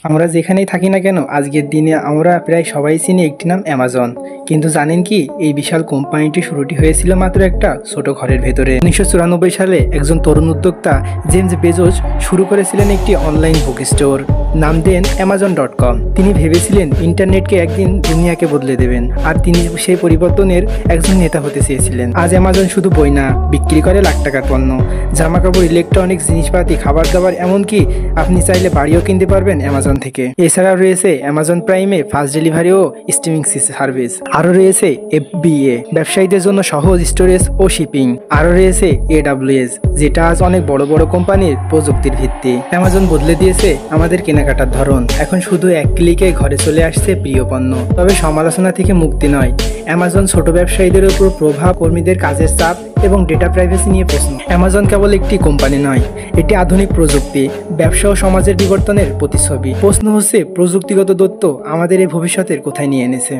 আমরা যেখানেই থাকি না কেন আজকের দিনে আমরা প্রায় সবাই চিনি একটি নাম অ্যামাজন। কিন্তু জানেন কি এই বিশাল কোম্পানিটি শুরুটি হয়েছিল মাত্র একটা ছোট ঘরের ভেতরে। 1994 সালে একজন তরুণ উদ্যোক্তা জেমস বেজোস শুরু করেছিলেন একটি অনলাইন বুক স্টোর, নাম দেন Amazon.com। তিনি ভেবেছিলেন ইন্টারনেটকে একদিন দুনিয়াকে বদলে দেবেন, আর তিনি সেই পরিবর্তনের একজন নেতা হতে চেয়েছিলেন। আজ অ্যামাজন শুধু বই না, বিক্রি করে লাখ টাকার পণ্য, জামা কাপড়, ইলেকট্রনিক্স জিনিসপাতি, খাবার দাবার, এমনকি আপনি চাইলে বাড়িও কিনতে পারবেন অ্যামাজন থেকে। এছাড়াও রয়েছে অ্যামাজন প্রাইমে ফাস্ট ডেলিভারি ও স্ট্রিমিং সার্ভিস। আরও রয়েছে FBA, ব্যবসায়ীদের জন্য সহজ স্টোরেজ ও শিপিং। আরও রয়েছে AWS, যেটা আজ অনেক বড় বড় কোম্পানির প্রযুক্তির ভিত্তি। অ্যামাজন বদলে দিয়েছে আমাদের কেনাকাটার ধরন। এখন শুধু এক ক্লিকে ঘরে চলে আসছে প্রিয় পণ্য। তবে সমালোচনা থেকে মুক্তি নয়, অ্যামাজন ছোট ব্যবসায়ীদের উপর প্রভাব, কর্মীদের কাজের চাপ এবং ডেটা প্রাইভেসি নিয়ে প্রশ্ন। অ্যামাজন কেবল একটি কোম্পানি নয়, এটি আধুনিক প্রযুক্তি, ব্যবসা ও সমাজের বিবর্তনের প্রতিচ্ছবি। প্রশ্ন হচ্ছে প্রযুক্তিগত দত্ত আমাদের এই ভবিষ্যতের কোথায় নিয়ে এনেছে।